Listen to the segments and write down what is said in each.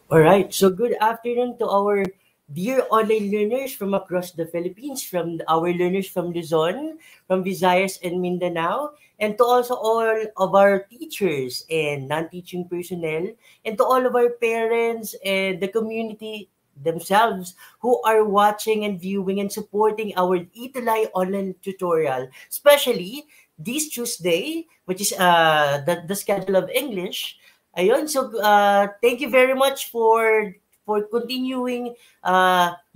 All right. So good afternoon to our dear online learners from across the Philippines, from our learners from Luzon, from Visayas and Mindanao, and to also all of our teachers and non-teaching personnel, and to all of our parents and the community themselves who are watching and viewing and supporting our Italay online tutorial, especially this Tuesday, which is the schedule of English. Ayun, so thank you very much for continuing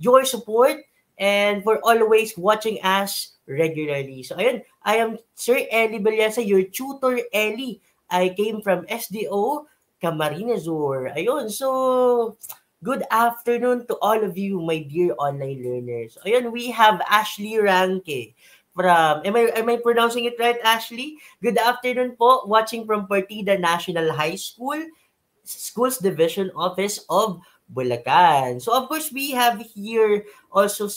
your support and for always watching us regularly. So ayun, I am Sir Eli Belyasa, your tutor Eli. I came from SDO Camarines Sur. Ayun, so good afternoon to all of you, my dear online learners. Ayun, we have Ashley Ranke from, am I pronouncing it right, Ashley? Good afternoon po, watching from Partida National High School, Schools Division Office of Bulacan. So of course, we have here also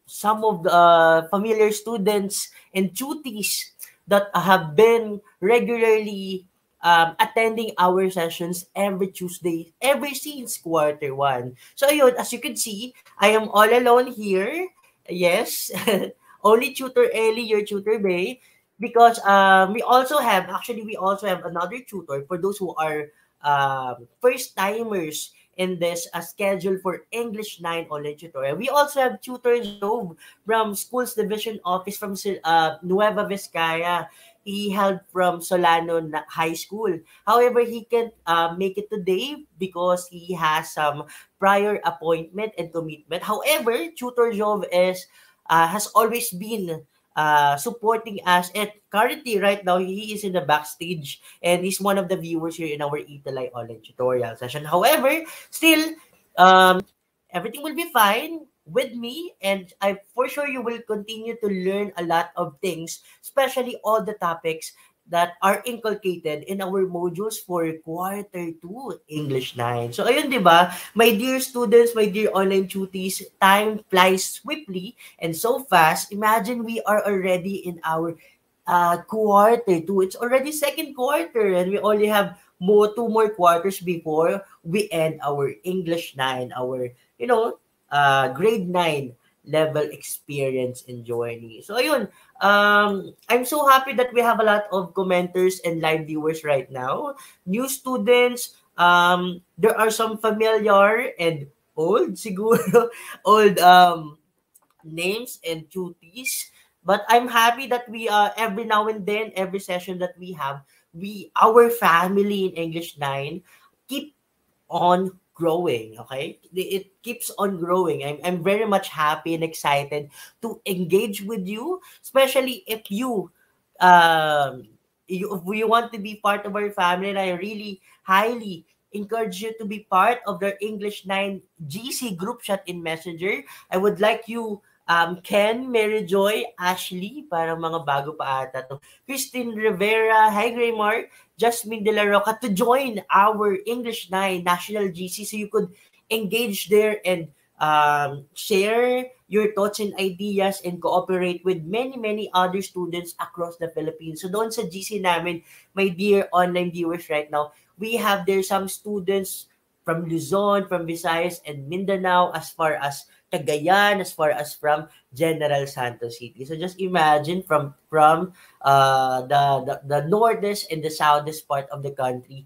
some of the familiar students and tutees that have been regularly attending our sessions every Tuesday, ever since quarter one. So ayun, as you can see, I am all alone here. Yes, only tutor Ellie, your tutor Bay, because we also have another tutor for those who are first timers in this schedule for English 9 online tutorial. We also have tutor Job from Schools Division Office from Nueva Vizcaya. He held from High School. However, he can't make it today because he has some prior appointment and commitment. However, Tutor Jove has always been supporting us. And currently, right now, he is in the backstage and he's one of the viewers here in our Italay online tutorial session. However, still, um, everything will be fine with me, and I for sure you will continue to learn a lot of things, especially all the topics that are inculcated in our modules for quarter 2 English 9. So ayun 'di ba? My dear students, my dear online tutees, time flies swiftly and so fast. Imagine we are already in our quarter 2. It's already second quarter and we only have two more quarters before we end our English 9, our grade 9 level experience and journey. So ayun, I'm so happy that we have a lot of commenters and live viewers right now. New students, there are some familiar and old siguro, old names and duties. But I'm happy that we every now and then, every session that we have, our family in English 9 keep on growing. Okay, it keeps on growing. I'm very much happy and excited to engage with you, especially if if you want to be part of our family. And I really highly encourage you to be part of the English 9 GC group chat in Messenger. I would like you, Ken, Mary Joy, Ashley, parang mga bago pa ata to, Christine Rivera, hi Graymar, Jasmine De La Roca, to join our English 9 National GC so you could engage there and share your thoughts and ideas and cooperate with many, many other students across the Philippines. So doon sa GC namin, my dear online viewers right now, we have there some students from Luzon, from Visayas, and Mindanao, as far as Cagayan, as far as from General Santos City. So just imagine the northest and the southest part of the country,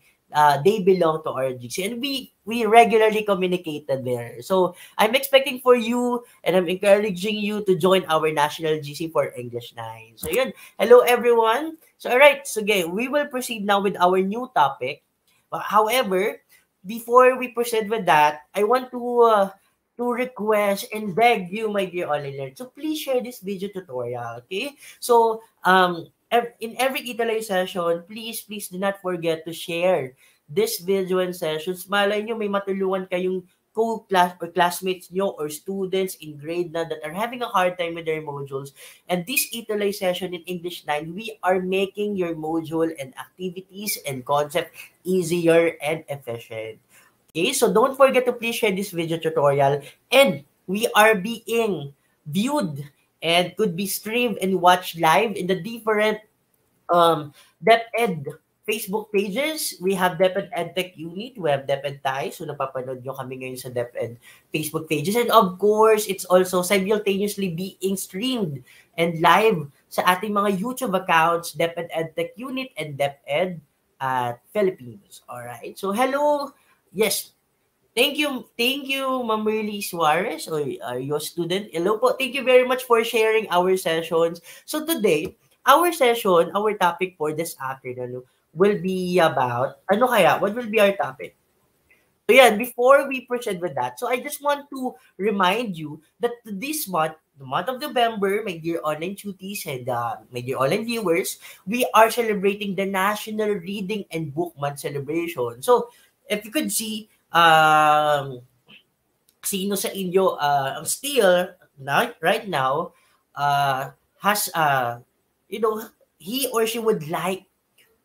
they belong to our GC, and we regularly communicated there. So I'm expecting for you, and I'm encouraging you to join our national GC for English 9. So yun, hello everyone. So alright, so okay, we will proceed now with our new topic. However, before we proceed with that, I want to request and beg you, my dear online learners, to please share this video tutorial, okay? So, in every Italay session, please do not forget to share this video and sessions. Malay nyo, may matulungan kayong co-class or classmates nyo or students in grade na that are having a hard time with their modules. And this Italay session in English 9, we are making your module and activities and concept easier and efficient. Okay, so don't forget to please share this video tutorial, and we are being viewed and could be streamed and watched live in the different DepEd Facebook pages. We have DepEd EdTech Unit. We have DepEd Thai. So, napapanood nyo kami ngayon sa DepEd Facebook pages. And of course, it's also simultaneously being streamed and live sa ating mga YouTube accounts, DepEd EdTech Unit and DepEd Philippines. Alright. So, hello. Yes. Thank you, Ma'am Merly Suarez, or your student. Hello po. Thank you very much for sharing our sessions. So today, our session, our topic for this afternoon will be about, ano kaya? What will be our topic? So yeah, before we proceed with that, so I just want to remind you that this month, the month of November, my dear online tuties and my dear online viewers, we are celebrating the National Reading and Book Month celebration. So if you could see, sino sa inyo ang still right now has you know, he or she would like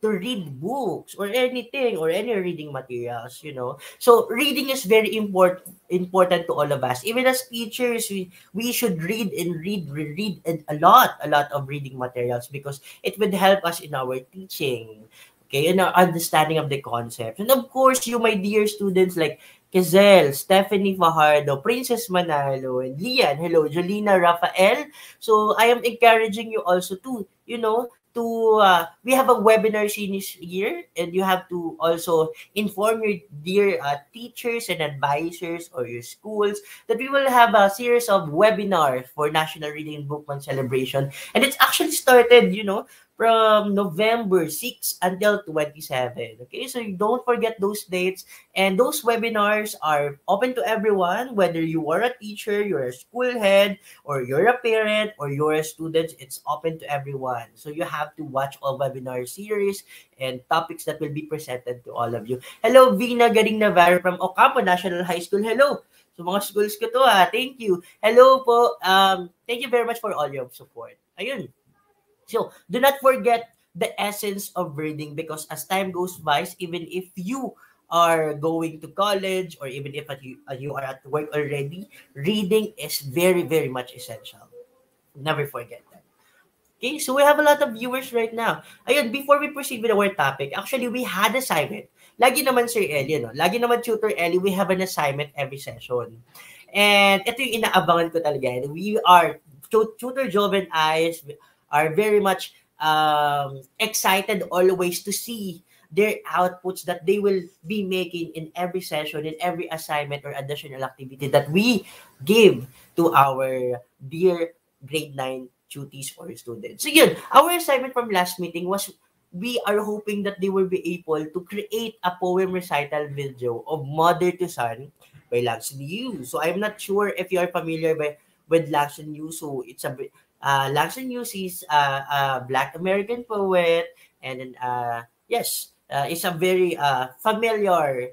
to read books or anything or any reading materials, you know. So reading is very important to all of us. Even as teachers, we should read and a lot of reading materials because it would help us in our teaching, okay, in our understanding of the concepts. And of course, you, my dear students, like Kizel, Stephanie Fajardo, Princess Manalo, and Lian, hello, Jolina, Rafael. So I am encouraging you also to, you know, we have a webinar series here, and you have to also inform your dear teachers and advisors or your schools that we will have a series of webinars for National Reading Book Month celebration, and it's actually started, you know, from November 6 until 27. Okay, so you don't forget those dates. And those webinars are open to everyone, whether you are a teacher, you're a school head, or you're a parent, or you're a student. It's open to everyone. So you have to watch all webinar series and topics that will be presented to all of you. Hello, Vina Garing Navarro from Ocampo National High School. Hello. So mga schools ko to Thank you. Hello po. Thank you very much for all your support. Ayun. So, do not forget the essence of reading, because as time goes by, even if you are going to college or even if you are at work already, reading is very, very much essential. Never forget that. Okay, so we have a lot of viewers right now. Ayun, before we proceed with our topic, actually, we had assignment. Lagi naman, Sir Ellie, no? Lagi naman, Tutor Ellie, we have an assignment every session. And ito yung inaabangan ko talaga. We are, Tutor Jove and I are very much excited always to see their outputs that they will be making in every session, in every assignment or additional activity that we give to our dear grade 9 tutees or students. So yun, our assignment from last meeting was we are hoping that they will be able to create a poem recital video of Mother to Son by Langston Hughes. So I'm not sure if you are familiar with Langston Hughes. So it's a Langston Hughes is a Black American poet, and yes, is a very familiar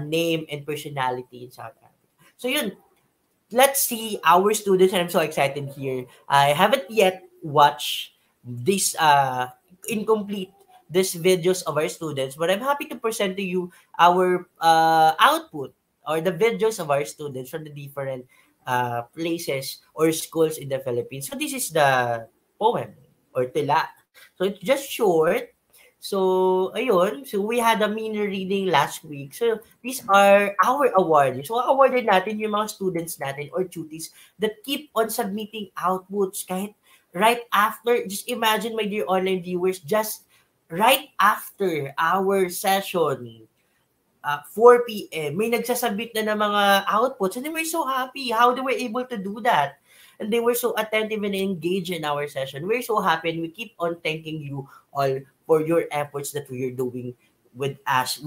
name and personality in South Africa. So yun, let's see our students, and I'm so excited here. I haven't yet watched this incomplete these videos of our students, but I'm happy to present to you our output or the videos of our students from the different places or schools in the Philippines. So this is the poem or tila. So it's just short. So ayun, so we had a mini reading last week. So these are our awards. So awarded natin yung mga students natin or tutees that keep on submitting outputs kahit right after. Just imagine, my dear online viewers, just right after our session, 4 p.m., may nagsasubmit na ng mga outputs, and they were so happy how they were able to do that. And they were so attentive and engaged in our session. We're so happy, and we keep on thanking you all for your efforts that we are doing with us,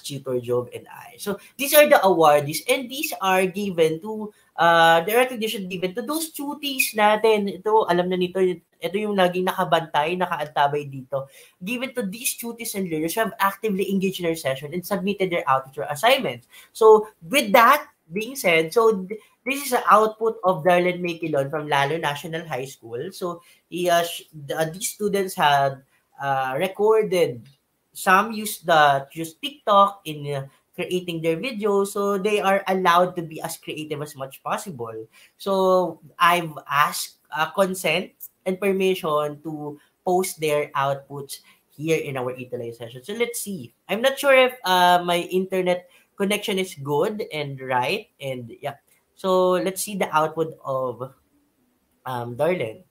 Tutor Job and I. So these are the awardees, and these are given to the recognition given to those tutees natin. Ito, alam na nito, ito yung naging nakabantay, nakaantabay dito. Given to these tutees and learners who have actively engaged in our session and submitted their outputs or assignments. So with that being said, so this is an output of Darlene Maquilon from Lalo National High School. So these students had recorded. Some use TikTok in creating their videos, so they are allowed to be as creative as much possible. So I've asked consent and permission to post their outputs here in our Italy session. So let's see. I'm not sure if my internet connection is good and right. And yeah. So let's see the output of Darlene.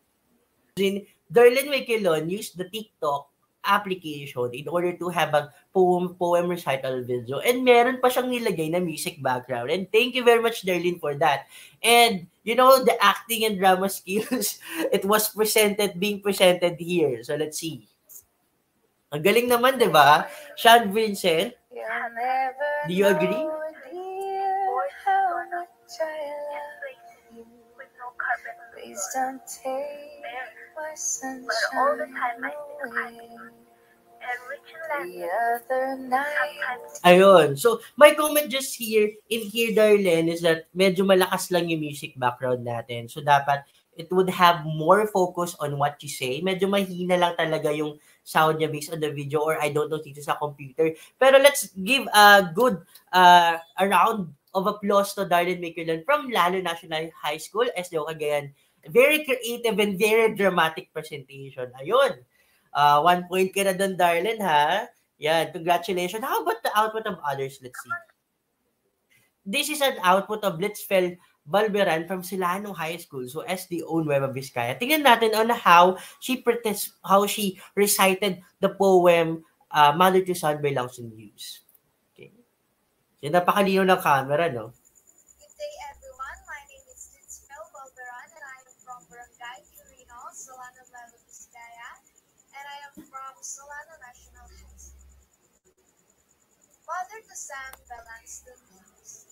Darlene Wiquilon used the TikTok application in order to have a poem recital video, and meron pa siyang nilagay na music background, and thank you very much, Darlene, for that. And you know, the acting and drama skills, it was being presented here. So let's see. Ang galing naman, di ba? Sean Vincent, do you agree? Please don't take my sunshine away. The other night. Ayun. So, my comment just here, in here, Darlene, is that medyo malakas lang yung music background natin. So, dapat, it would have more focus on what you say. Medyo mahina lang talaga yung sound niya based on the video, or I don't know dito sa computer. Pero let's give a good a round of applause to Darlene Wiquilon from Lalo National High School, SDO Cagayan. Very creative and very dramatic presentation. Ayun. 1 point ka na doon, Darlene, ha? Yan, congratulations. How about the output of others? Let's see. This is an output of Blitzfeld Balberan from Silano High School, so SDO Nueva Vizcaya. Tingnan natin on how she recited the poem Mother to Son by Lawson Hughes. Okay. So, napakalino ng camera, no? Good day, everyone. My name is Blitzfeld Balberan, and I am from Barangay Quirino, Solano Nueva Vizcaya, and I am from Solano National High School. Mother to Son by Langston Hughes.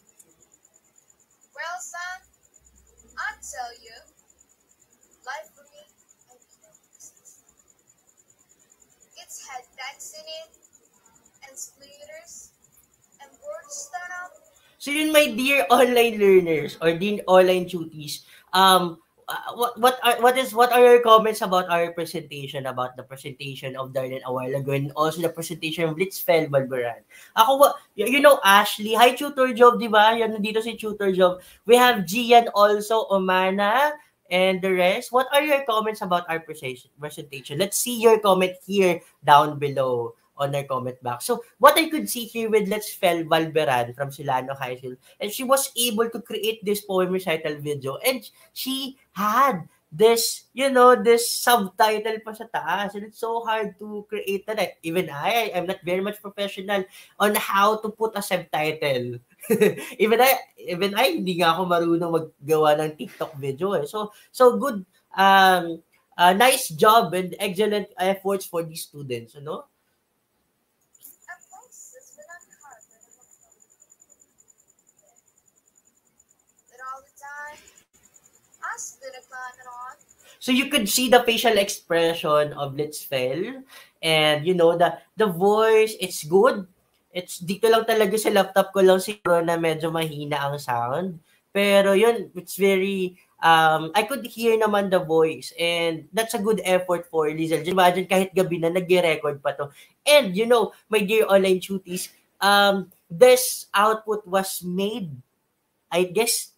Well, son, I'll tell you, life for me, I mean, it's had dents in it, and splitters, and boards start up. So yun, my dear online learners or dear online tutees, what are your comments about our presentation, about the presentation of Darlene a while ago, and also the presentation of Blitzfeld Balberan? Ako, you know, Ashley, hi Tutor Job, di ba? Yan, nandito si Tutor Job. We have Gian also, Omana, and the rest. What are your comments about our presentation? Let's see your comment here down below on our comment box. So, what I could see here with Blitzfeld Balberan from Silano High School, and she was able to create this poem recital video, and she had this, you know, this subtitle pa sa taas, and it's so hard to create that. Even I'm not very much professional on how to put a subtitle. even I, hindi nga ako marunong maggawa ng TikTok video. So good, nice job and excellent efforts for these students, you know? So you could see the facial expression of Blitzfeld, and you know, the voice, it's good. It's dito lang talaga sa laptop ko lang siguro na medyo mahina ang sound. Pero yun, it's very I could hear naman the voice, and that's a good effort for Lizel. Imagine kahit gabi na nag-record pa to. And you know, my dear online tutees, this output was made, I guess,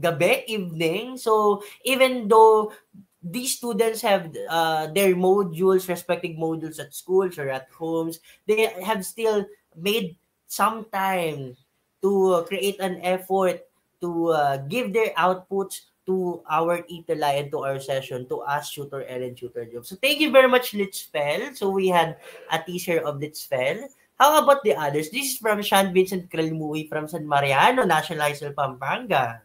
gabi, evening. So, even though these students have their modules, respective modules at schools or at homes, they have still made some time to create an effort to give their outputs to our Itala and to our session, to us, Tutor Ellen, Tutor Job. So, thank you very much, Litzfeld. So, we had a teaser of Litzfeld. How about the others? This is from Sean Vincent Kralmui from San Mariano, National High School, Pampanga.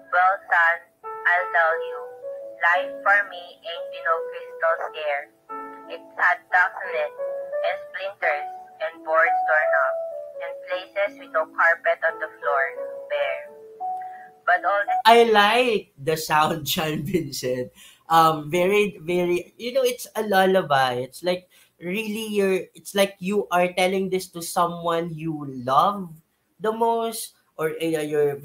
Well, son, I'll tell you, life for me ain't no crystal scare. It's had cracks in it, and splinters, and boards torn up, and places with no carpet on the floor, bare. But all this... I like the sound, Sean Vincent. Very, very, you know, it's a lullaby. It's like, really, it's like you are telling this to someone you love the most, or your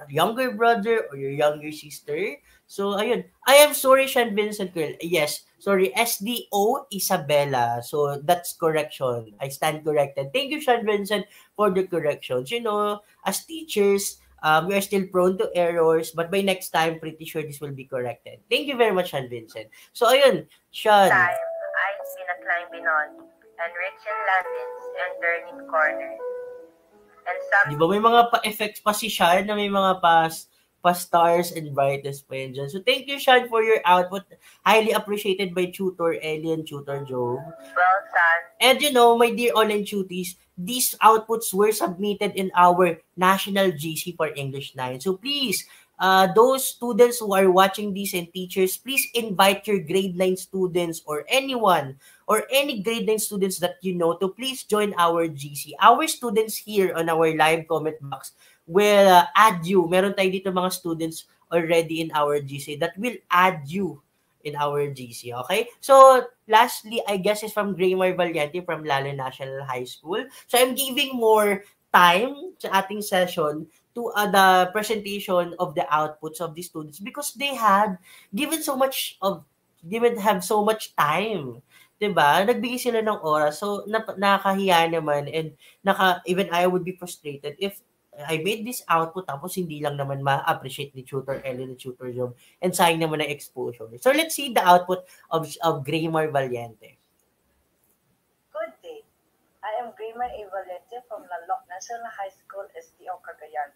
younger brother or your younger sister. So, ayun. I am sorry, Sean Vincent Girl. Yes, sorry, SDO Isabella. So, that's correction. I stand corrected. Thank you, Sean Vincent, for the corrections. You know, as teachers, we are still prone to errors, but by next time, pretty sure this will be corrected. Thank you very much, Sean Vincent. So, ayun, Sean. Time, I climbing on, and reaching landings and turning corners. And Di ba may mga pa-effects pa si Sean na may mga pa-stars and brightness pa yun dyan. So thank you, Sean, for your output. Highly appreciated by Tutor Ellie and Tutor Joe. Well, son. And you know, my dear online tuties, these outputs were submitted in our National GC for English 9. So please, those students who are watching this and teachers, please invite your grade 9 students or anyone or any grade 9 students that you know to please join our GC. Our students here on our live comment box will add you. Meron tayo dito mga students already in our GC that will add you in our GC. Okay? So, lastly, I guess is from Graymar Valiente from Lalo National High School. So, I'm giving more time sa ating session to the presentation of the outputs of the students because they had given have so much time. 'Di ba? Nagbigay sila ng oras. So nakakahiya naman and even I would be frustrated if I made this output tapos hindi lang naman ma-appreciate ni Tutor Ellen and Tutor Job and sayang naman ng exposure. So let's see the output of Graymar Valiente. Good day. I am Graymar A. Valiente from Lalok National High School, SDO Cagayan.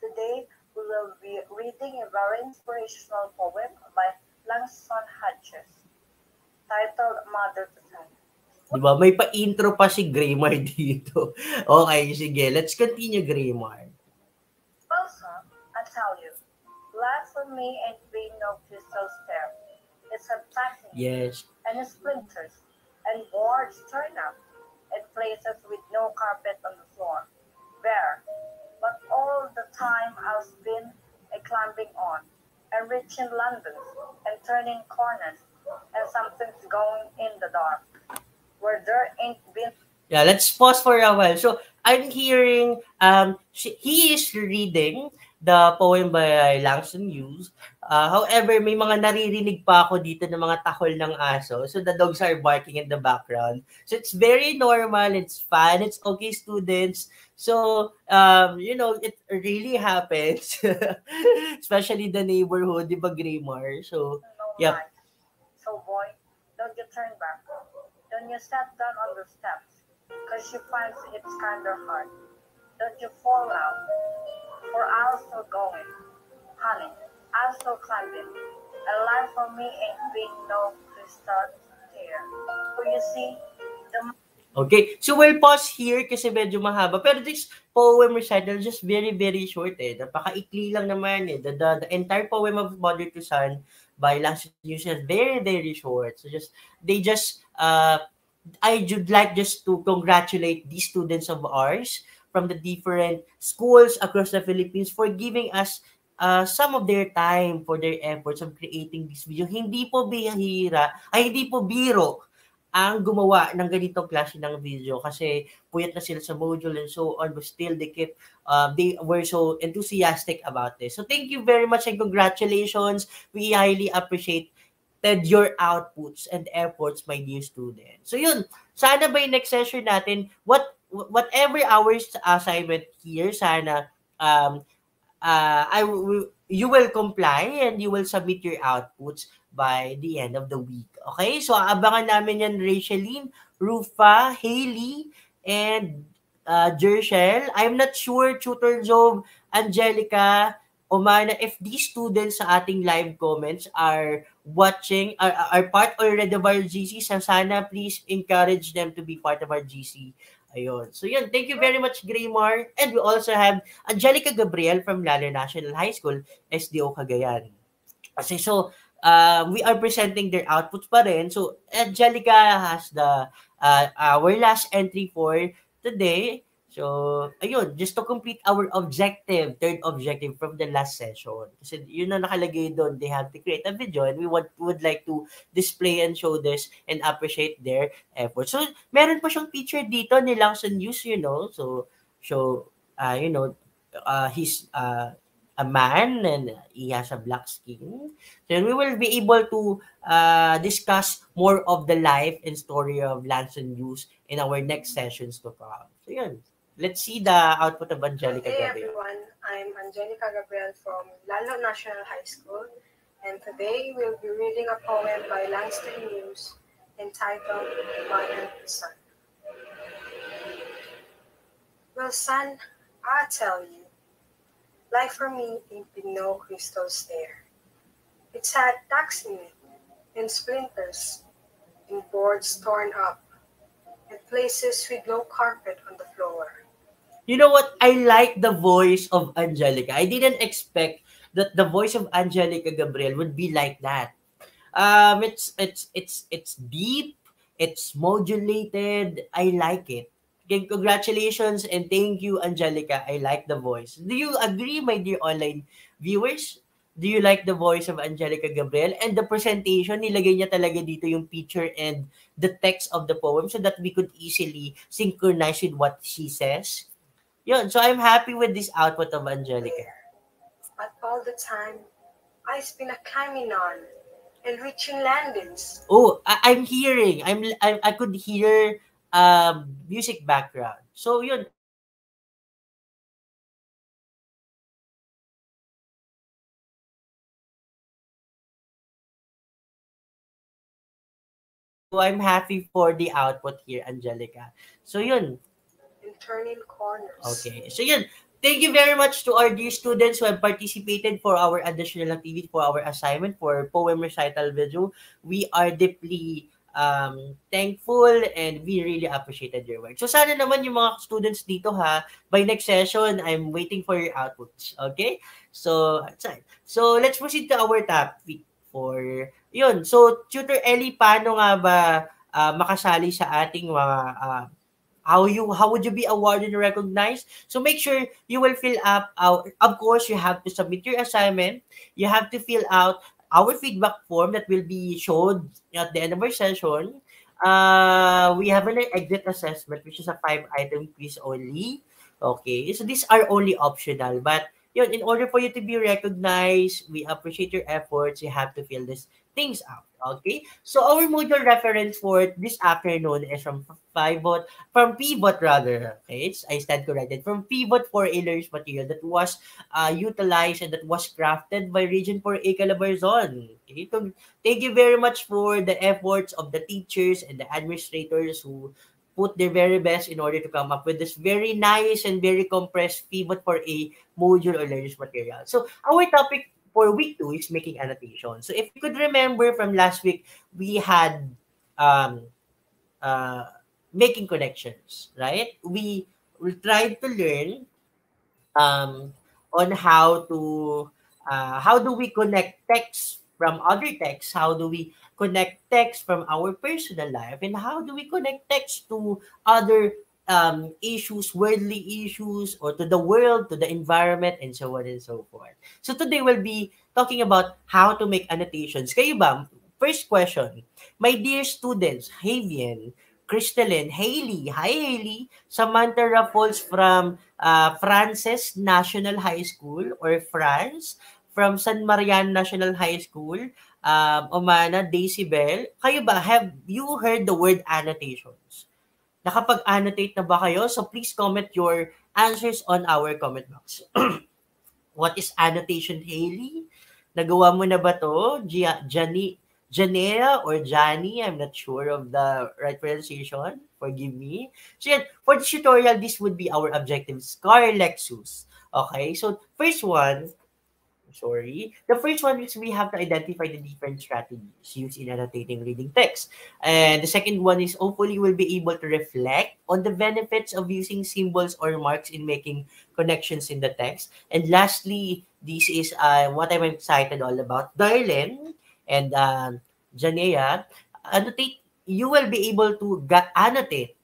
Today, we will be reading a very inspirational poem by Langston Hughes, titled Mother to Son. Diba? May pa-intro pa si Graymar dito. Okay, sige. Let's continue, Graymar. Well, son, I tell you, life for me ain't been no crystal stair. It's a plastic Yes. and splinters and boards turn up at places with no carpet on the floor, bare. But all the time I've been climbing on and reaching London and turning corners and something's going in the dark where there ain't been. Yeah, let's pause for a while. So I'm hearing he is reading the poem by Langston Hughes. However, may mga naririnig pa ako dito ng mga tahol ng aso. So the dogs are barking in the background. So it's very normal, it's fun, it's okay, students. So, it really happens. Especially the neighborhood, di ba, Graymar? So, yeah. Light. So, boy, don't you turn back. Don't you sit down on the steps, because she finds it's kind of hard. Don't you fall out, for I'm still going. Honey, I'm still climbing. And life for me ain't been no crystal stair. For you see, the Okay, so we'll pause here kasi medyo mahaba. Pero this poem recital just very, very short eh. Napakaikli lang naman eh. The entire poem of Mother to Son by Langston Hughes is very, very short. So I would like just to congratulate these students of ours from the different schools across the Philippines for giving us some of their time for their efforts of creating this video. Hindi po biro ang gumawa ng ganitong klase ng video kasi puyat na sila sa module and so on, but still they were so enthusiastic about this. So thank you very much and congratulations. We highly appreciate your outputs and efforts, my dear students. So yun, sana by next session natin, whatever our assignment here, sana you will comply and you will submit your outputs by the end of the week. Okay? So, abangan namin yan Rachelyn, Rufa, Hailey, and Jershel. I'm not sure, Tutor Job, Angelica, Omana, if these students sa ating live comments are watching, are part already of our GC, sana please encourage them to be part of our GC. Ayun. So yun, thank you very much, Graymar. And we also have Angelica Gabriel from Lalo National High School, SDO Cagayan. Kasi so, we are presenting their outputs pa rin. So, Angelica has our last entry for today. So, ayun, just to complete our third objective from the last session. Kasi yun na nakalagay doon, they have to create a video and we would like to display and show this and appreciate their efforts. So, meron pa siyang picture dito ni Langston Hughes, So, he's a man and he has a black skin. So we will be able to discuss more of the life and story of Langston Hughes in our next sessions to come. So yun, let's see the output of Angelica Hey Gabriel. everyone, I'm Angelica Gabriel from Lalo National High School, and today we'll be reading a poem by Langston Hughes entitled Mother and Son. Well, son, I tell you, life for me ain't been no crystal stair. It's had cracks in it, and splinters, and boards torn up, and places with no carpet on the floor. You know what? I like the voice of Angelica. I didn't expect that the voice of Angelica Gabriel would be like that. It's deep, it's modulated. I like it. Okay, congratulations and thank you, Angelica. I like the voice. Do you agree, my dear online viewers? Do you like the voice of Angelica Gabriel? And the presentation, nilagay niya talaga dito yung picture and the text of the poem so that we could easily synchronize with what she says. Yun, so I'm happy with this output of Angelica. There. But all the time, I've been a climbing on and reaching landings. Oh, I'm hearing. I could hear music background. So yun. So I'm happy for the output here, Angelica. So yun. And turning corners. Okay. So yun. Thank you very much to our dear students who have participated for our additional activity, for our assignment, for poem recital video. We are deeply thankful and we really appreciated your work. So sana naman yung mga students dito ha, by next session, I'm waiting for your outputs. Okay? So, that's it. So let's proceed to our topic for yun. So, Tutor Ellie, paano nga ba makasali sa ating mga how would you be awarded and recognized? So make sure you will fill up of course you have to submit your assignment, you have to fill out our feedback form that will be shown at the end of our session. We have an exit assessment which is a 5-item quiz only. Okay, so these are only optional, but yun, in order for you to be recognized, we appreciate your efforts, you have to fill these things out. Okay, so our module reference for this afternoon is from Pivot rather. Okay, I stand corrected. From Pivot for e-learning material that was utilized and that was crafted by Region 4A Calabarzon. Okay, so thank you very much for the efforts of the teachers and the administrators who put their very best in order to come up with this very nice and very compressed Pivot for a module or learning material. So our topic for week 2 is making annotation. So if you could remember from last week, we had um, making connections, right? We tried to learn on how do we connect text from other texts, how do we connect text from our personal life, and how do we connect text to other issues, worldly issues, or to the world, to the environment, and so on and so forth. So today we'll be talking about how to make annotations. Kayo ba? First question, my dear students, Javian, Crystalline, Hailey, hi Hailey, Samantha Raffles from Frances National High School or France, from San Marian National High School, Omana, Daisy Bell. Kayo ba, have you heard the word annotations? Nakapag-annotate na ba kayo? So please comment your answers on our comment box. What is annotation, Hailey? Nagawa mo na ba to? Janea or Johnny, I'm not sure of the right pronunciation. Forgive me. So yan, for this tutorial, this would be our objective, Scar Lexus. Okay, so first one, the first one is we have to identify the different strategies used in annotating reading text. And the second one is hopefully we'll be able to reflect on the benefits of using symbols or marks in making connections in the text. And lastly, this is what I'm excited all about. Darlene and Janea, annotate, you will be able to annotate.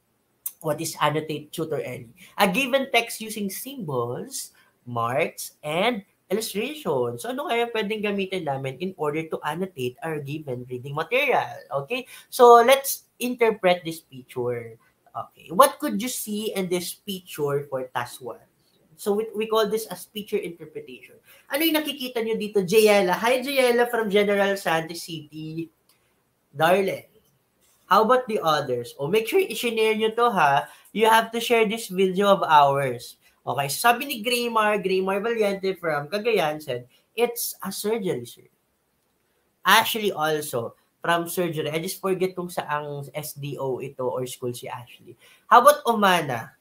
What is annotate, Tutor Ellie? A given text using symbols, marks, and illustration. So ano kaya pwedeng gamitin namin in order to annotate our given reading material? Okay? So let's interpret this picture. Okay. What could you see in this picture for task 1? So we call this as picture interpretation. Ano yung nakikita nyo dito, Jayela? Hi, Jayela from General Santos City. Darlene. How about the others? Oh, make sure i-share nyo to ha. You have to share this video of ours. Okay, sabi ni Graymar Valiente from Cagayan said, it's a surgery, sir. Ashley also, from surgery. I just forget kung saang SDO ito or school si Ashley. How about Omana?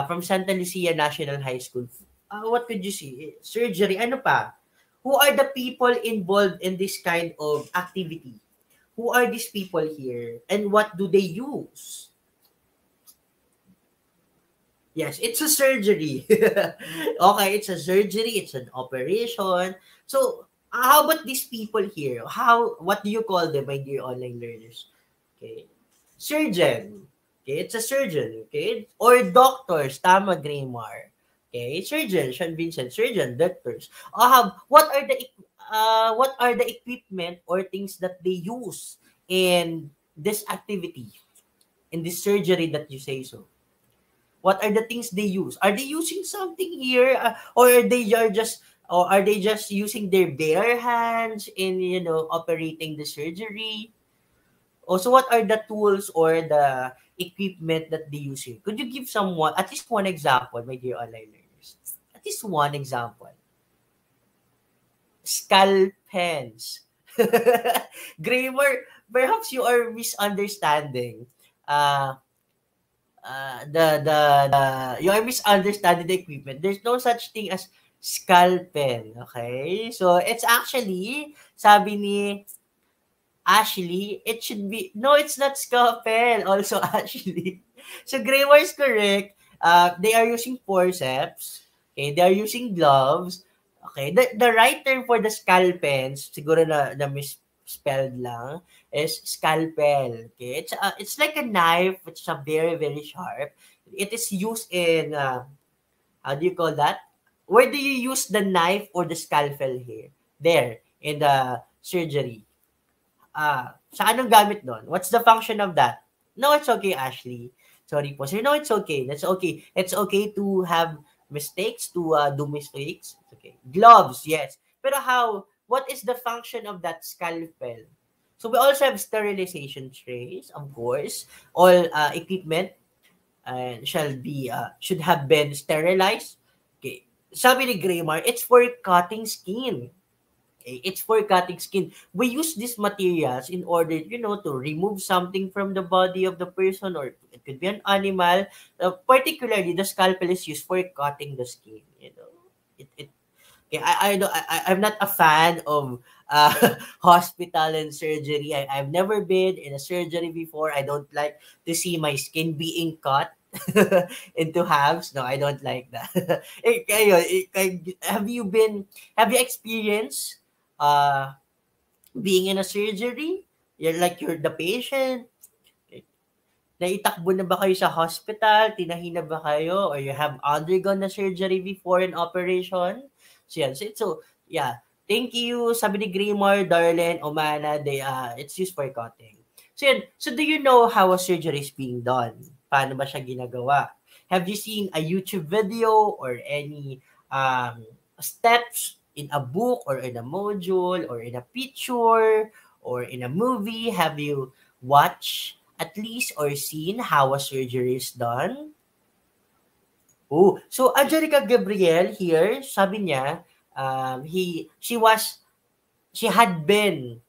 From Santa Lucia National High School. What could you see? Surgery, ano pa? Who are the people involved in this kind of activity? Who are these people here? And what do they use? Yes, it's a surgery. Okay, it's a surgery, it's an operation. So, how about these people here? What do you call them, my dear online learners? Okay. Surgeon. Okay, it's a surgeon. Okay. Or doctors. Tama, Grammar. Okay. Surgeon. Sean Vincent. Surgeon. Doctors. What are the equipment or things that they use in this activity, in this surgery that you say so? What are the things they use? Are they using something here, or are they just using their bare hands in operating the surgery? Also, what are the tools or the equipment that they use here? Could you give at least one example, my dear online learners? At least one example. Scalpels. Grammar, perhaps you are misunderstanding. You are misunderstanding the equipment. There's no such thing as scalpel. Okay? So, it's actually, sabi ni Ashley, it should be, no, it's not scalpel, also Ashley. So, Grammar is correct. They are using forceps. Okay, they are using gloves. Okay, the right term for the scalpels, siguro na misspelled lang, is scalpel. Okay, it's like a knife, which is very, very sharp. It is used in, how do you call that? Where do you use the knife or the scalpel here? There, in the surgery. Sa anong gamit doon? What's the function of that? No, it's okay, Ashley. Sorry po, sir. No, it's okay. That's okay. It's okay to have mistakes, to do mistakes. It's okay. Gloves, yes. Pero what is the function of that scalpel? So we also have sterilization trays, of course. All equipment should have been sterilized. Okay. Sabi ni Grammar, it's for cutting skin. It's for cutting skin. We use these materials in order, to remove something from the body of the person, or it could be an animal. Particularly, the scalpel is used for cutting the skin. I'm not a fan of hospital and surgery. I've never been in a surgery before. I don't like to see my skin being cut into halves. No, I don't like that. Have you experienced being in a surgery? You're the patient. Naitakbo na ba kayo sa hospital? Tinahi na ba kayo? Or you have undergone a surgery before an operation? So, yan. So yeah. Thank you. Sabi ni Grammar, Darlene, Omana, it's used for cutting. So, yan. So, do you know how a surgery is being done? Paano ba siya ginagawa? Have you seen a YouTube video or any steps in a book or in a module or in a picture or in a movie? Have you watched at least or seen how a surgery is done? Oh, so Angelica Gabriel here, sabi niya, she had been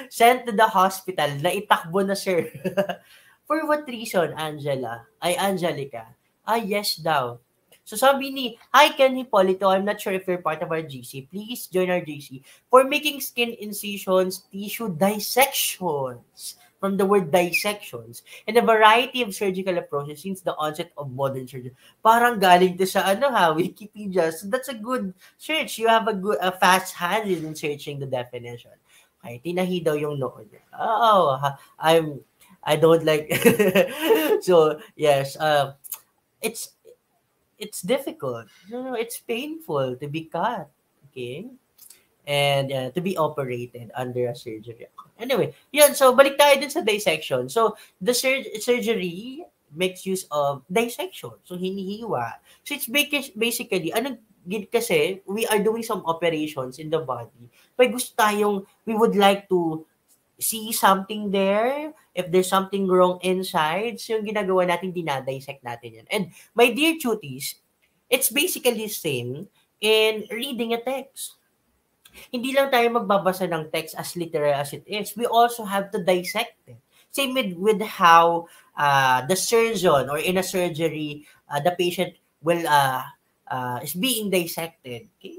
sent to the hospital, naitakbo na, sir. For what reason, Angelica? Yes daw. So sabi ni, hi Ken Hipolito, I'm not sure if you're part of our GC. Please join our GC for making skin incisions, tissue dissections, from the word dissections, and a variety of surgical approaches since the onset of modern surgery. Parang galing to sa Wikipedia. So that's a good search. You have a fast hand in searching the definition. Okay, tinahi daw yung noon. Oh, I don't like. So yes, it's difficult. It's painful to be cut. Okay. And to be operated under a surgery. Anyway, so balik tayo din sa dissection. So, the surgery makes use of dissection. So, hinihiwa. So, it's basically, kasi, we are doing some operations in the body. We would like to see something there, if there's something wrong inside, so yung ginagawa natin, dinadissect natin yan. And, my dear cuties, it's basically the same in reading a text. hindi lang tayo magbabasa ng text as literal as it is. We also have to dissect it. Same with how the surgeon or in a surgery, the patient will is being dissected. Okay?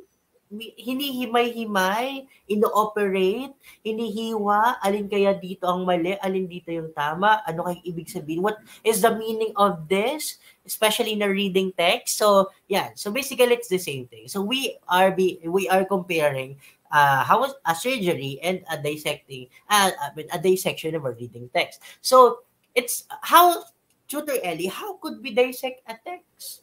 Hinihimay-himay, ino-operate, hinihiwa, alin kaya dito ang mali, alin dito yung tama, ano kayong ibig sabihin, what is the meaning of this, especially in a reading text. So, yeah, so basically it's the same thing. So we are comparing how a surgery and a dissecting, a dissection of a reading text. So, it's how, Tutor Ellie, how could we dissect a text?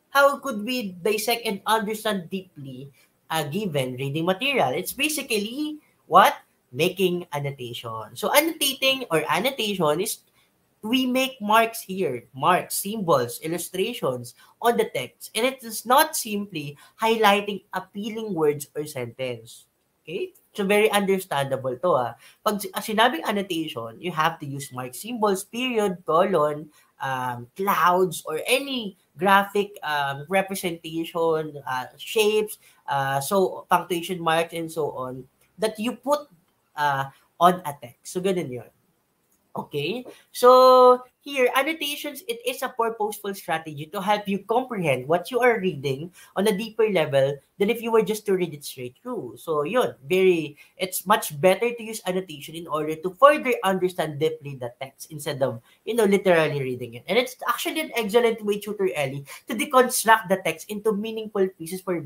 How could we dissect and understand deeply a given reading material? It's basically what? Making annotation. So annotating or annotation is we make marks here, marks, symbols, illustrations on the text. And it is not simply highlighting appealing words or sentence. Okay? So very understandable to. Pag sinabing annotation, you have to use mark symbols, period, colon, clouds, or any graphic representation, shapes, so punctuation marks, and so on, that you put on a text. So ganun yun. Okay, so here, annotations, it is a purposeful strategy to help you comprehend what you are reading on a deeper level than if you were just to read it straight through. So yun, it's much better to use annotation in order to further understand deeply the text instead of, literally reading it. And it's actually an excellent way, Tutor Ellie, to deconstruct the text into meaningful pieces for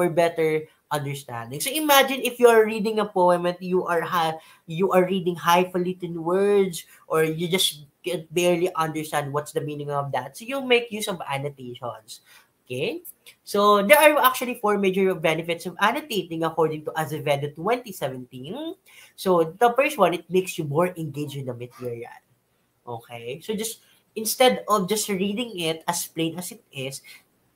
better understanding. So imagine if you are reading a poem and you are reading highfalutin words, or you just can barely understand what's the meaning of that. So you make use of annotations. Okay? So there are actually 4 major benefits of annotating according to Azevedo 2017. So the first one, it makes you more engaged in the material. Okay? So just instead of just reading it as plain as it is,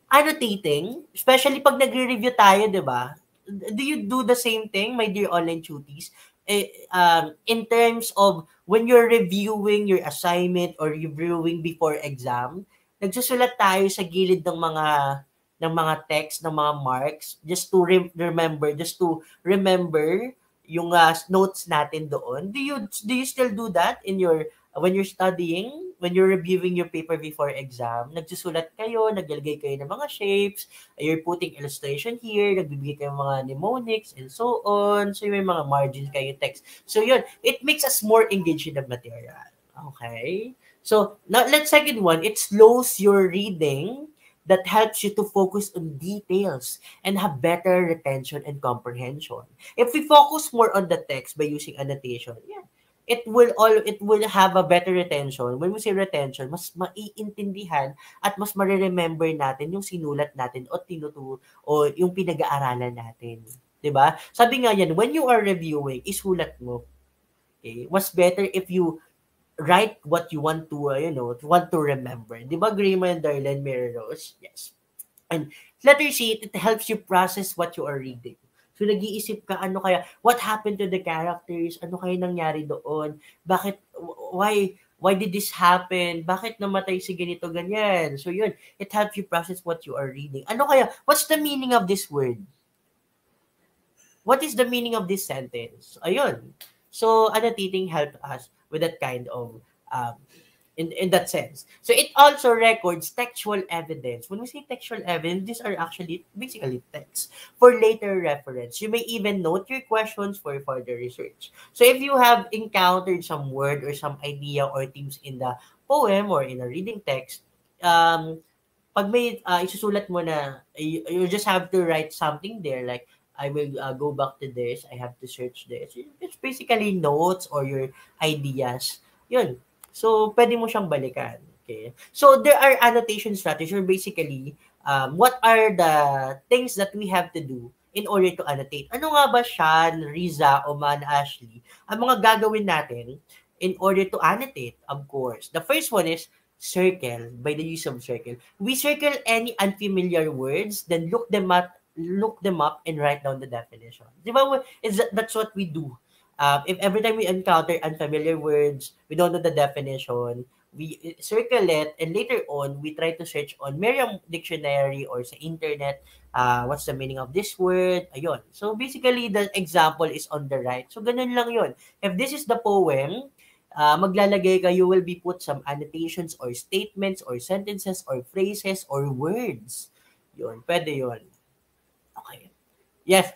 annotating, especially pag nagre-review tayo, di ba? Do you do the same thing, my dear online tuties? In terms of when you're reviewing your assignment or reviewing before exam, nagsusulat tayo sa gilid ng mga text, ng mga marks, just to remember yung notes natin doon. Do you still do that in your when you're studying, when you're reviewing your paper before exam? Nagsusulat kayo, naglalagay kayo ng mga shapes, you're putting illustration here, nagbibigay kayo ng mga mnemonics, and so on. So, may mga margins kayo text. So, yun, it makes us more engaged in the material. Okay? So, now, second one, it slows your reading, that helps you to focus on details and have better retention and comprehension. If we focus more on the text by using annotation, it will have a better retention. When we say retention, mas maiintindihan at mas mareremember natin yung sinulat natin o yung pinag-aaralan natin. 'Di ba? Sabi nga yan, when you are reviewing, isulat mo. Okay? Was better if you write what you want to remember. 'Di ba, agree mo, Darlene Merlos? Yes. And letter C, it helps you process what you are reading. So, nag-iisip ka, what happened to the characters? Ano kaya nangyari doon? Bakit, why did this happen? Bakit namatay si ganito, ganyan? So, yun, it helps you process what you are reading. What's the meaning of this word? What is the meaning of this sentence? Ayun. So, annotating helped us with that kind of in that sense. So it also records textual evidence. When we say textual evidence, these are actually basically texts for later reference. You may even note your questions for further research. So if you have encountered some word or some idea or themes in the poem or in a reading text, pag may isusulat mo na, you just have to write something there like, I will go back to this, I have to search this. It's basically notes or your ideas. Yun. So, pwede mo siyang balikan. Okay? So, there are annotation strategies, or basically, what are the things that we have to do in order to annotate? Ano nga ba, Sean, Riza, Oman, Ashley, ang mga gagawin natin in order to annotate? Of course. The first one is circle, by the use of circle. We circle any unfamiliar words, then look them up and write down the definition. Di ba? That's what we do. If every time we encounter unfamiliar words, we don't know the definition, we circle it, and later on, we try to search on Merriam Dictionary or sa internet, what's the meaning of this word, ayun. So, basically, the example is on the right. So, ganun lang yun. If this is the poem, maglalagay ka, you will be put some annotations or statements or sentences or phrases or words. Yun, pwede yun. Okay. Yes,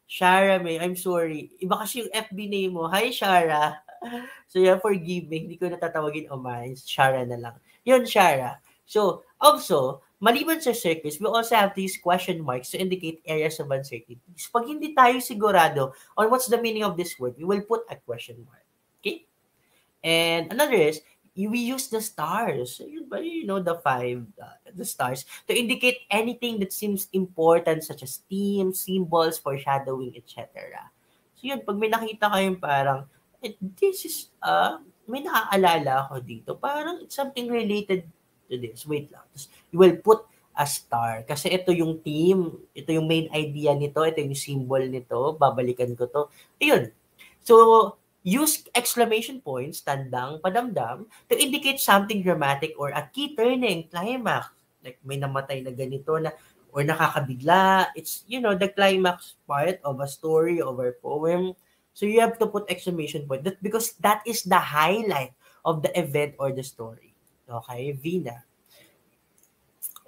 Shara May, I'm sorry. Iba kasi yung FB name mo. Hi, Shara. So, yeah, forgive me. Hindi ko natatawagin Omar. Shara na lang. Yun, Shara. So, also, maliban sa circles, we also have these question marks to indicate areas of uncertainty. So, pag hindi tayo sigurado on what's the meaning of this word, we will put a question mark. Okay? And another is, we use the stars, the the stars, to indicate anything that seems important, such as themes, symbols, foreshadowing, etc. So yun, pag may nakita kayong parang, this is, may nakaalala ako dito, parang it's something related to this. Wait lang. You will put a star. Kasi ito yung theme, ito yung main idea nito, ito yung symbol nito, babalikan ko to. Ayun. So, use exclamation points, tandang, padamdam, to indicate something dramatic or a key turning climax. Like may namatay na ganito na or nakakabigla. It's, the climax part of a story, of a poem. So you have to put exclamation point because that is the highlight of the event or the story. Okay, Vina.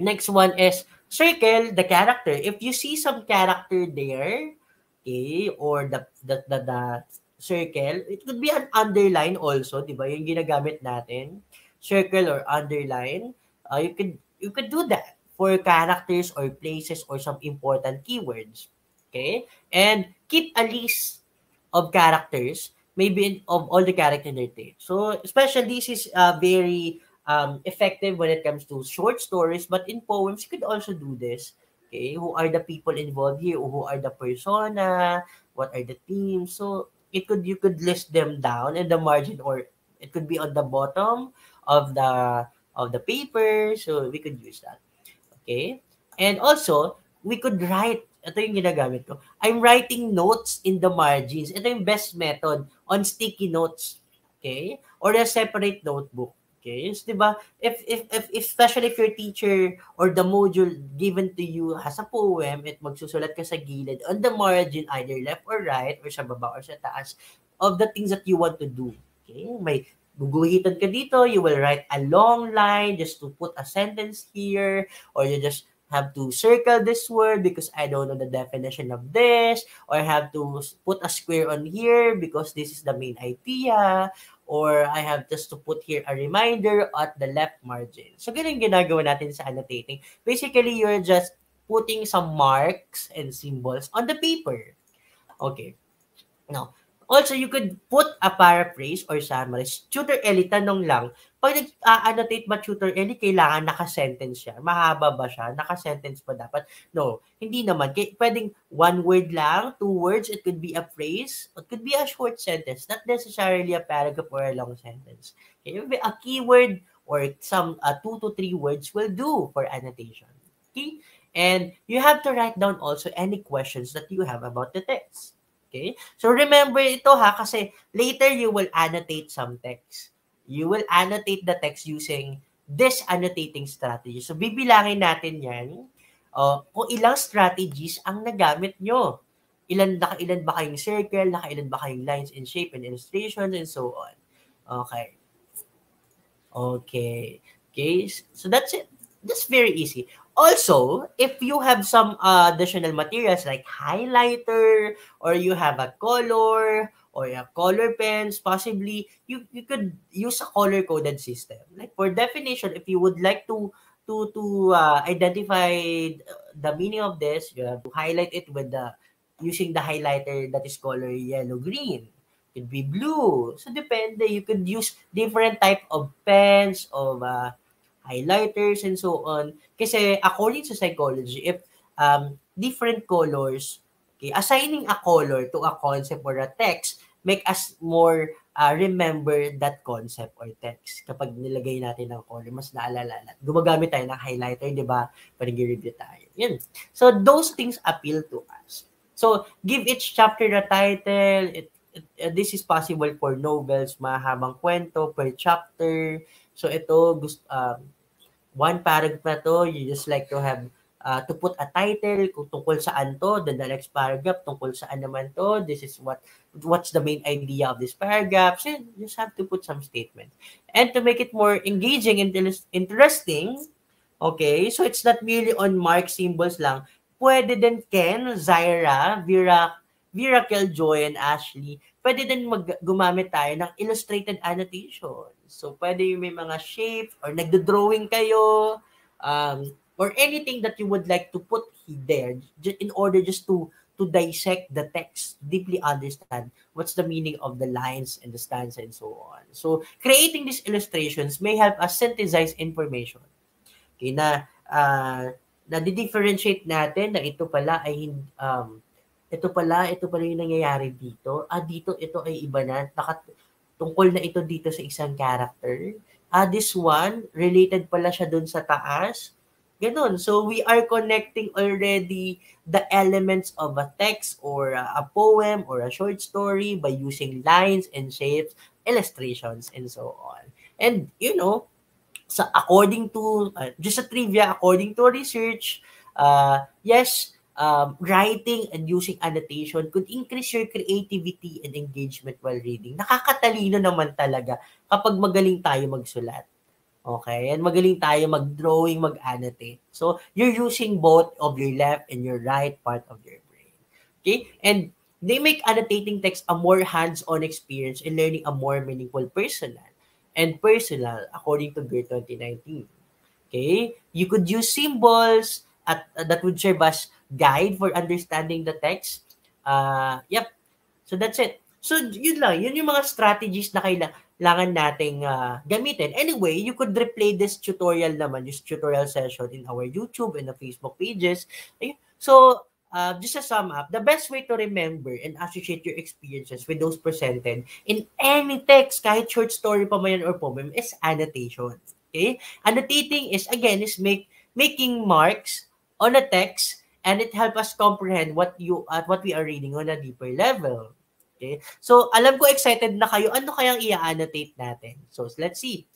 Next one is circle the character. If you see some character there, okay, or the circle, it could be an underline also, di ba? Yung ginagamit natin, circle or underline. You could do that for characters or places or some important keywords. Okay? And keep a list of characters, maybe of all the characters there. So, especially this is very effective when it comes to short stories, but in poems, you could also do this. Okay? Who are the people involved here? Who are the persona? What are the themes? So, you could list them down in the margin, or it could be on the bottom of the paper, so we could use that. Okay, and also we could write, ito yung ginagamit ko, I'm writing notes in the margins. Ito yung best method on sticky notes, okay, or a separate notebook. Okay, so, diba, if especially if your teacher or the module given to you has a poem, at magsusulat ka sa gilid on the margin, either left or right, or sa baba or sa taas, of the things that you want to do. Okay, may guguhitan ka dito, you will write a long line just to put a sentence here, or you just have to circle this word because I don't know the definition of this, or have to put a square on here because this is the main idea, or I have just to put here a reminder at the left margin. So, ganun ginagawa natin sa annotating. Basically, you're just putting some marks and symbols on the paper. Okay. Now, also, you could put a paraphrase or summary. Tutor Ellie, tanong lang, pag nag-annotate ba Tutor Ellie, kailangan naka-sentence siya? Mahaba ba siya? Naka-sentence pa dapat? No, hindi naman. Pwedeng one word lang, 2 words, it could be a phrase, it could be a short sentence, not necessarily a paragraph or a long sentence. Okay? A keyword or some 2 to 3 words will do for annotation. Okay? And you have to write down also any questions that you have about the text. Okay? So remember ito kasi later you will annotate some text. You will annotate the text using this annotating strategy. So bibilangin natin yan kung ilang strategies ang nagamit nyo. Ilan ba kayong circle, nakailan ba kayong lines in shape and illustrations, and so on. Okay. Okay. So that's it. That's very easy. Also, if you have some additional materials like highlighter, or you have a color, or a color pens, possibly you could use a color-coded system. Like for definition, if you would like to identify the meaning of this, you have to highlight it with using the highlighter that is color yellow-green. It could be blue. So depende. You could use different type of pens, of highlighters, and so on. Kasi according to psychology, if different colors, okay, assigning a color to a concept or a text make us more remember that concept or text. Kapag nilagay natin ng color, mas naalala. Gumagamit tayo ng highlighter, di ba? Para i-review tayo. Yun. So, those things appeal to us. So, give each chapter a title. This is possible for novels, mahabang kwento per chapter. So ito, one paragraph na to, you just like to have to put a title kung tungkol saan to, then the next paragraph tungkol saan naman to, this is what's the main idea of this paragraph. So you just have to put some statements. And to make it more engaging and interesting, okay, so it's not merely on mark symbols lang. Pwede din Ken, Zaira, Vera, Joy, and Ashley, pwede din gumamit tayo ng illustrated annotation. So, pwede yung may mga shapes or nagdo-drawing kayo, or anything that you would like to put there in order just to dissect the text, deeply understand what's the meaning of the lines and the stanza and so on. So, creating these illustrations may help us synthesize information. Okay, na di-differentiate natin na ito pala ito pala yung nangyayari dito. Dito ito ay iba na. Tungkol na ito dito sa isang character. This one, related pala siya dun sa taas. Ganon. So, we are connecting already the elements of a text or a poem or a short story by using lines and shapes, illustrations, and so on. And, according to, just a trivia, according to research, yes, writing and using annotation could increase your creativity and engagement while reading. Nakakatalino naman talaga kapag magaling tayo magsulat. Okay? And magaling tayo mag-drawing, mag-annotate. So, you're using both of your left and your right part of your brain. Okay? And they make annotating text a more hands-on experience in learning a more meaningful personal, according to GER 2019. Okay? You could use symbols that would serve as guide for understanding the text. Yep. So that's it. So yun lang. Yun yung mga strategies na kailangan nating gamitin. Anyway, you could replay this tutorial session in our YouTube and the Facebook pages. So, just to sum up, the best way to remember and associate your experiences with those presented in any text, kahit short story pa man or poem, is annotation. Okay? Annotating is making marks on a text, and it helps us comprehend what we are reading on a deeper level. Okay? So, alam ko excited na kayo. Ano kayang i-annotate natin? So, let's see.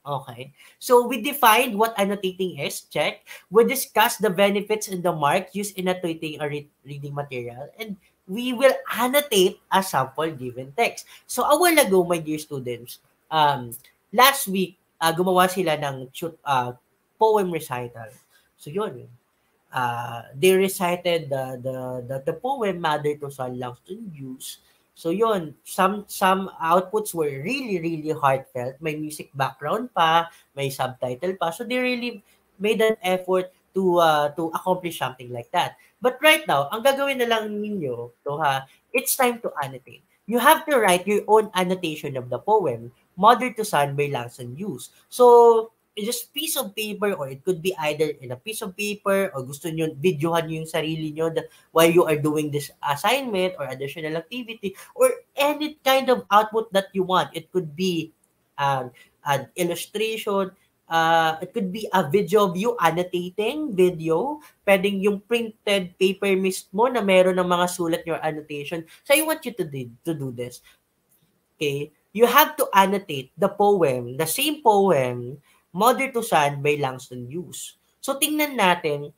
Okay. So, we defined what annotating is. Check. We discussed the benefits and the mark used in annotating a reading material. And we will annotate a sample given text. So, a while ago, my dear students, last week, gumawa sila ng poem recital. So, yun. They recited the poem Mother to Son Langston Hughes. So yun, some outputs were really, really heartfelt. May music background pa, may subtitle pa. So they really made an effort to accomplish something like that. But right now, ang gagawin na lang ninyo, it's time to annotate. You have to write your own annotation of the poem, Mother to Son by Langston Hughes. So, it's just piece of paper, or it could be either in a piece of paper, or gusto nyo, videohan nyo yung sarili nyo while you are doing this assignment or additional activity, or any kind of output that you want. It could be an illustration, it could be a video of you annotating video, pwedeng yung printed paper mismo na meron ng mga sulat your annotation. So I want you to do this. Okay? You have to annotate the poem, the same poem, Mother to Son by Langston Hughes. So, tingnan natin,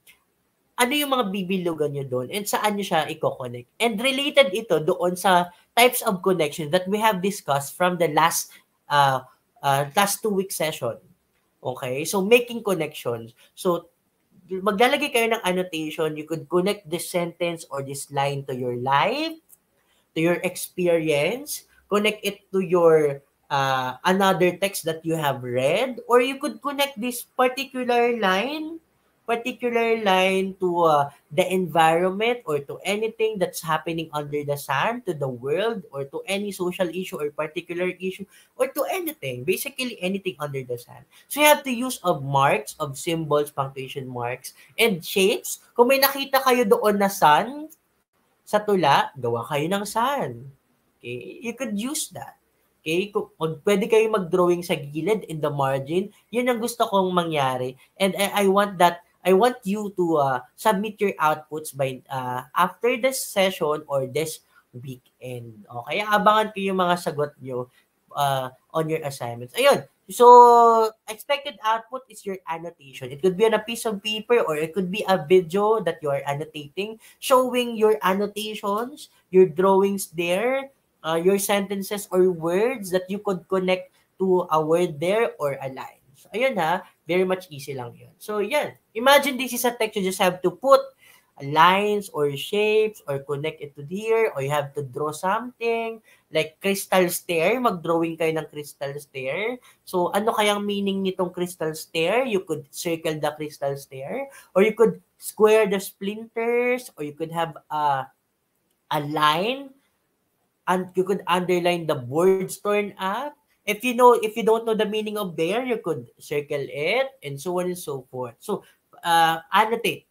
ano yung mga bibilugan nyo doon and saan nyo siya i-connect. And related ito doon sa types of connections that we have discussed from the last 2-week session. Okay? So, making connections. So, maglalagay kayo ng annotation. You could connect this sentence or this line to your life, to your experience, connect it to your another text that you have read, or you could connect this particular line to the environment, or to anything that's happening under the sun, to the world, or to any social issue or particular issue, or to anything, basically anything under the sun. So you have to use of marks, of symbols, punctuation marks, and shapes. Kung may nakita kayo doon na sun sa tula, gawa kayo ng sun. Okay? You could use that. Okay? Pwede kayo mag-drawing sa gilid in the margin. Yun ang gusto kong mangyari. And I want you to submit your outputs by after this session or this weekend. Okay? Abangan ko yung mga sagot nyo on your assignments. Ayun. So, expected output is your annotation. It could be on a piece of paper or it could be a video that you are annotating, showing your annotations, your drawings there, your sentences or words that you could connect to a word there or a line. So, ayun ha, very much easy lang yun. So, yan. Imagine this is a text, you just have to put lines or shapes or connect it to here or you have to draw something like crystal stair, mag-drawing kayo ng crystal stair. So, ano kayang meaning nitong crystal stair? You could circle the crystal stair or you could square the splinters or you could have a line and you could underline the words torn up. If you don't know the meaning of there, you could circle it and so on and so forth. So, annotate.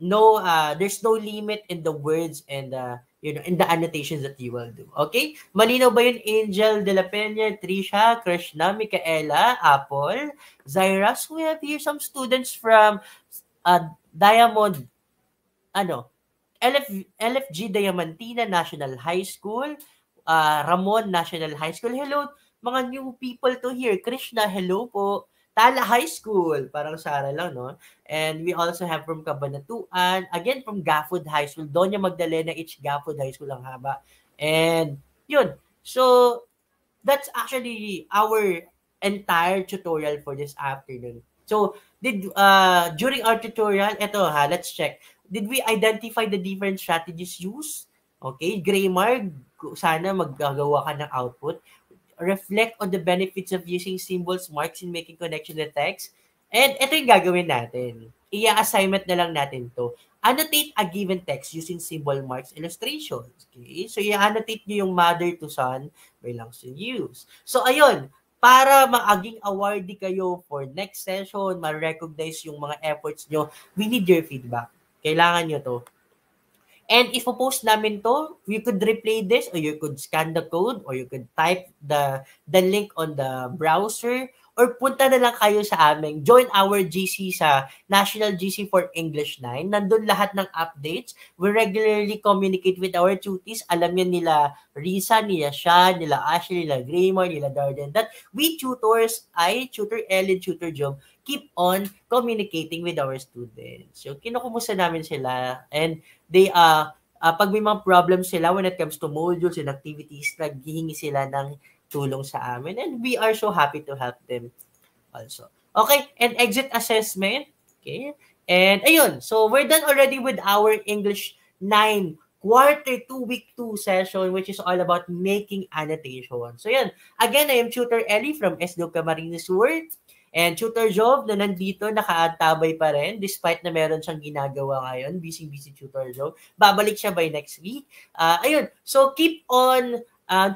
No, there's no limit in the words and in the annotations that you will do. Okay? Malinaw ba yun, Angel de la Peña, Trisha, Krishna, Micaela, Apple, Zaira? So we have here some students from Diamond, LFG Diamantina National High School, Ramon National High School. Hello, mga new people to here. Krishna, hello po. Tala High School, parang Sara lang, no? And we also have from Cabanatuan, again from Gafford High School, Doña Magdalena H. Gafford High School ang haba. And yun, so that's actually our entire tutorial for this afternoon. So, during our tutorial, eto ha, let's check. Did we identify the different strategies used? Okay, grammar, sana maggagawa ka ng output. Reflect on the benefits of using symbols, marks in making connection to text. And ito yung gagawin natin. I-assignment na lang natin to. Annotate a given text using symbol, marks, illustrations. Okay? So, i-annotate nyo yung mother to son belongs to use. So, ayun. Para maging awardee kayo for next session, ma-recognize yung mga efforts nyo, we need your feedback. Kailangan nyo to. And if post namin to, you could replay this or you could scan the code or you could type the link on the browser or punta na lang kayo sa amin. Join our GC sa National GC for English 9. Nandun lahat ng updates. We regularly communicate with our tutees. Alam yan nila Risa, nila Sean, nila Ashley, nila Grammar, nila Darden. That we tutors, Tutor Ellen, Tutor Job, keep on communicating with our students. So, kinukumusta namin sila and they pag may mga problems sila when it comes to modules and activities, naghihingi sila ng tulong sa amin and we are so happy to help them also. Okay, and exit assessment. Okay, and ayun, so we're done already with our English 9 quarter 2 week 2 session which is all about making annotation. So yan, again, I am Tutor Ellie from SDO Camarines Sur. And Tutor Job na nandito, nakaantabay pa rin despite na meron siyang ginagawa ngayon. Busy Tutor Job. Babalik siya by next week. Ayun. So, keep on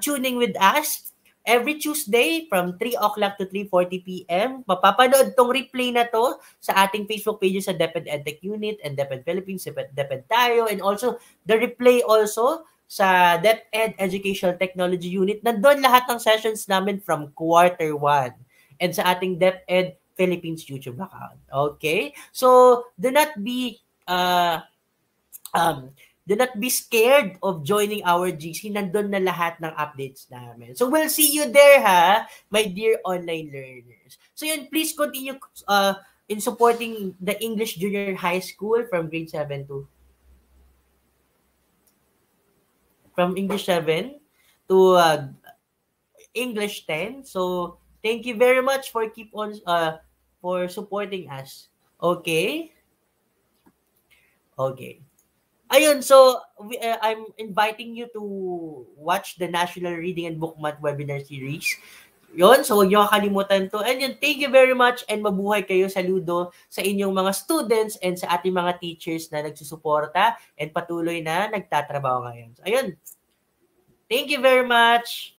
tuning with us every Tuesday from 3 o'clock to 3:40 p.m. Mapapanood tong replay na to sa ating Facebook pages sa DepEd EdTech Unit and DepEd Philippines, DepEd Tayo, and also the replay also sa DepEd Educational Technology Unit. Nandun lahat ng sessions namin from quarter 1. And sa ating DepEd Philippines YouTube account. Okay? So, do not be scared of joining our GC. Nandun na lahat ng updates namin. So, we'll see you there, ha, my dear online learners. So, yun, please continue in supporting the English Junior High School from grade 7 to English 7 to English 10. So, thank you very much for for supporting us. Okay? Okay. Ayun, so I'm inviting you to watch the National Reading and Book Month webinar series. Yun, so huwag niyo kakalimutan to. And yun, thank you very much and mabuhay kayo. Saludo sa inyong mga students and sa ating mga teachers na nagsusuporta and patuloy na nagtatrabaho ngayon. So, ayun. Thank you very much.